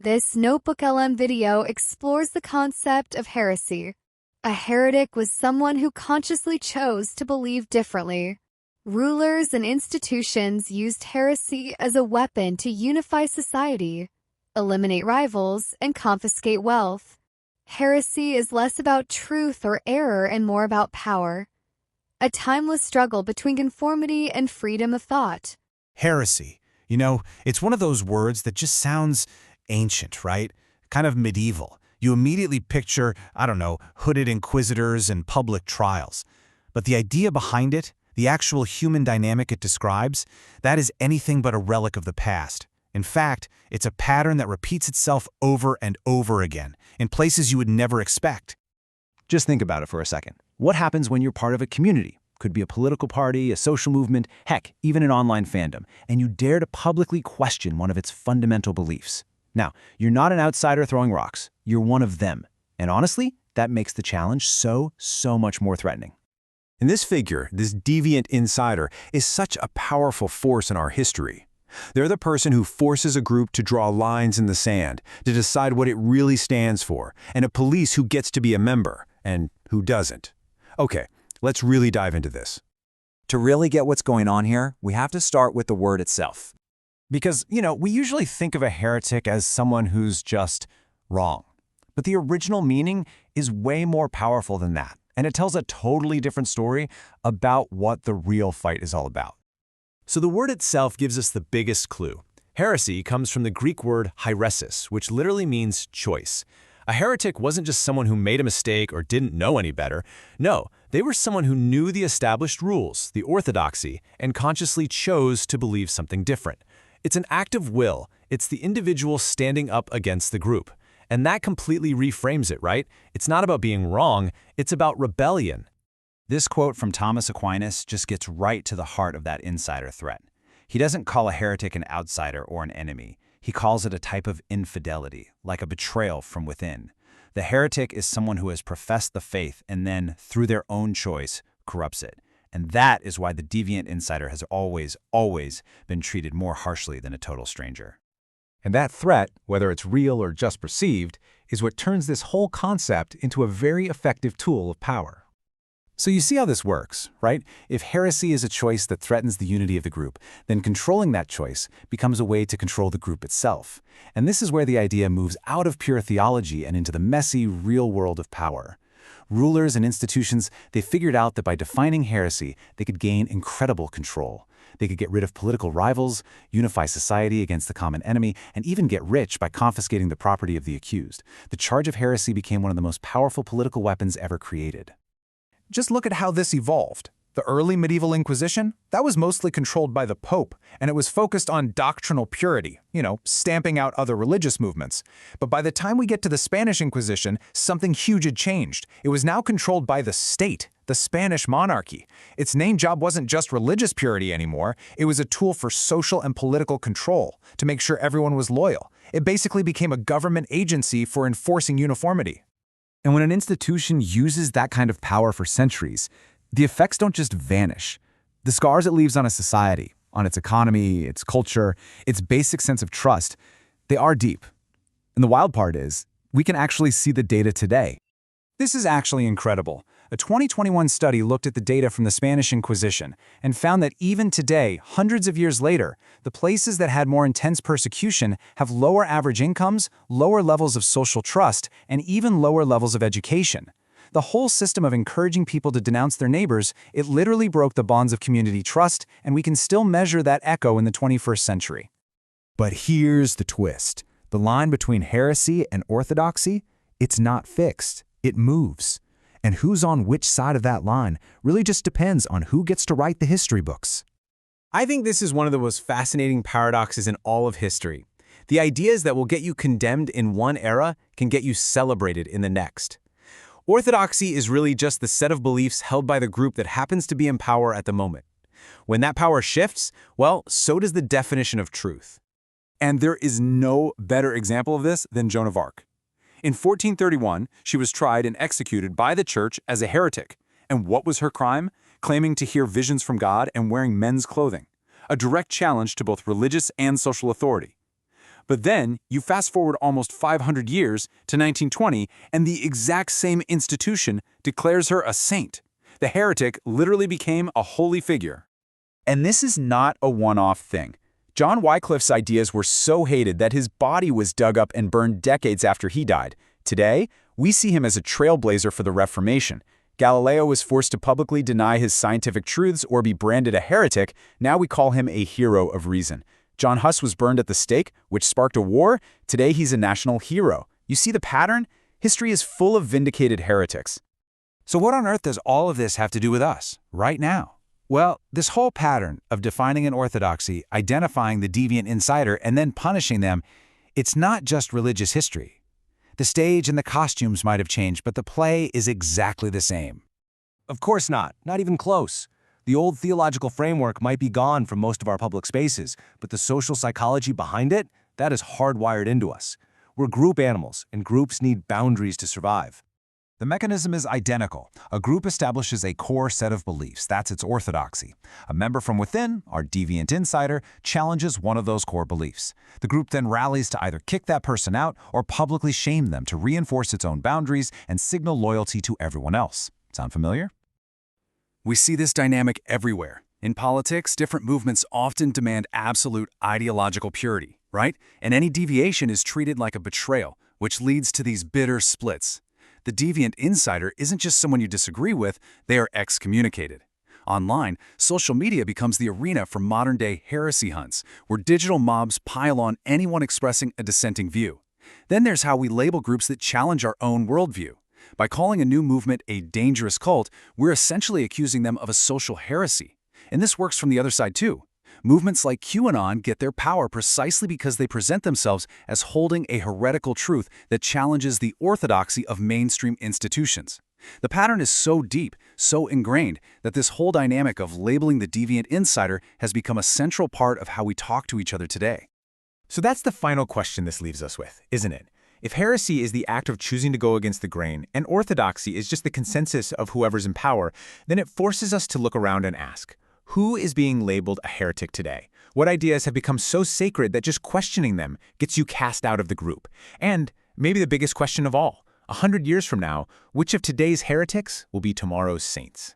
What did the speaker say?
This Notebook LM video explores the concept of heresy. A heretic was someone who consciously chose to believe differently. Rulers and institutions used heresy as a weapon to unify society, eliminate rivals, and confiscate wealth. Heresy is less about truth or error and more about power. A timeless struggle between conformity and freedom of thought. Heresy. You know, it's one of those words that just sounds ancient, right? Kind of medieval. You immediately picture, I don't know, hooded inquisitors and public trials. But the idea behind it, the actual human dynamic it describes, that is anything but a relic of the past. In fact, it's a pattern that repeats itself over and over again, in places you would never expect. Just think about it for a second. What happens when you're part of a community? Could be a political party, a social movement, heck, even an online fandom, and you dare to publicly question one of its fundamental beliefs. Now, you're not an outsider throwing rocks. You're one of them. And honestly, that makes the challenge so much more threatening. And this figure, this deviant insider, is such a powerful force in our history. They're the person who forces a group to draw lines in the sand, to decide what it really stands for, and a police who gets to be a member, and who doesn't. Okay, let's really dive into this. To really get what's going on here, we have to start with the word itself. Because, we usually think of a heretic as someone who's just wrong. But the original meaning is way more powerful than that, and it tells a totally different story about what the real fight is all about. So the word itself gives us the biggest clue. Heresy comes from the Greek word hieresis, which literally means choice. A heretic wasn't just someone who made a mistake or didn't know any better. No, they were someone who knew the established rules, the Orthodoxy, and consciously chose to believe something different. It's an act of will. It's the individual standing up against the group. And that completely reframes it, right? It's not about being wrong, it's about rebellion. This quote from Thomas Aquinas just gets right to the heart of that insider threat. He doesn't call a heretic an outsider or an enemy. He calls it a type of infidelity, like a betrayal from within. The heretic is someone who has professed the faith and then, through their own choice, corrupts it. And that is why the deviant insider has always been treated more harshly than a total stranger. And that threat, whether it's real or just perceived, is what turns this whole concept into a very effective tool of power. So you see how this works, right? If heresy is a choice that threatens the unity of the group, then controlling that choice becomes a way to control the group itself. And this is where the idea moves out of pure theology and into the messy, real world of power. Rulers and institutions, they figured out that by defining heresy, they could gain incredible control. They could get rid of political rivals, unify society against the common enemy, and even get rich by confiscating the property of the accused. The charge of heresy became one of the most powerful political weapons ever created. Just look at how this evolved. The early medieval Inquisition, that was mostly controlled by the Pope, and it was focused on doctrinal purity, stamping out other religious movements. But by the time we get to the Spanish Inquisition, something huge had changed. It was now controlled by the state, the Spanish monarchy. Its main job wasn't just religious purity anymore, it was a tool for social and political control, to make sure everyone was loyal. It basically became a government agency for enforcing uniformity. And when an institution uses that kind of power for centuries, the effects don't just vanish. The scars it leaves on a society, on its economy, its culture, its basic sense of trust, they are deep. And the wild part is, we can actually see the data today. This is actually incredible. A 2021 study looked at the data from the Spanish Inquisition and found that even today, hundreds of years later, the places that had more intense persecution have lower average incomes, lower levels of social trust, and even lower levels of education. The whole system of encouraging people to denounce their neighbors, it literally broke the bonds of community trust, and we can still measure that echo in the 21st century. But here's the twist. The line between heresy and orthodoxy, it's not fixed. It moves. And who's on which side of that line really just depends on who gets to write the history books. I think this is one of the most fascinating paradoxes in all of history. The ideas that will get you condemned in one era can get you celebrated in the next. Orthodoxy is really just the set of beliefs held by the group that happens to be in power at the moment. When that power shifts, well, so does the definition of truth. And there is no better example of this than Joan of Arc. In 1431, she was tried and executed by the church as a heretic. And what was her crime? Claiming to hear visions from God and wearing men's clothing. A direct challenge to both religious and social authority. But then, you fast forward almost 500 years to 1920, and the exact same institution declares her a saint. The heretic literally became a holy figure. And this is not a one-off thing. John Wycliffe's ideas were so hated that his body was dug up and burned decades after he died. Today, we see him as a trailblazer for the Reformation. Galileo was forced to publicly deny his scientific truths or be branded a heretic. Now we call him a hero of reason. John Huss was burned at the stake, which sparked a war. Today he's a national hero. You see the pattern? History is full of vindicated heretics. So what on earth does all of this have to do with us, right now? Well, this whole pattern of defining an orthodoxy, identifying the deviant insider, and then punishing them, it's not just religious history. The stage and the costumes might have changed, but the play is exactly the same. Of course not even close. The old theological framework might be gone from most of our public spaces, but the social psychology behind it, that is hardwired into us. We're group animals, and groups need boundaries to survive. The mechanism is identical. A group establishes a core set of beliefs. That's its orthodoxy. A member from within, our deviant insider, challenges one of those core beliefs. The group then rallies to either kick that person out or publicly shame them to reinforce its own boundaries and signal loyalty to everyone else. Sound familiar? We see this dynamic everywhere. In politics, different movements often demand absolute ideological purity, right? And any deviation is treated like a betrayal, which leads to these bitter splits. The deviant insider isn't just someone you disagree with, they are excommunicated. Online, social media becomes the arena for modern-day heresy hunts, where digital mobs pile on anyone expressing a dissenting view. Then there's how we label groups that challenge our own worldview. By calling a new movement a dangerous cult, we're essentially accusing them of a social heresy. And this works from the other side too. Movements like QAnon get their power precisely because they present themselves as holding a heretical truth that challenges the orthodoxy of mainstream institutions. The pattern is so deep, so ingrained, that this whole dynamic of labeling the deviant insider has become a central part of how we talk to each other today. So that's the final question this leaves us with, isn't it? If heresy is the act of choosing to go against the grain, and orthodoxy is just the consensus of whoever's in power, then it forces us to look around and ask, who is being labeled a heretic today? What ideas have become so sacred that just questioning them gets you cast out of the group? And maybe the biggest question of all, 100 years from now, which of today's heretics will be tomorrow's saints?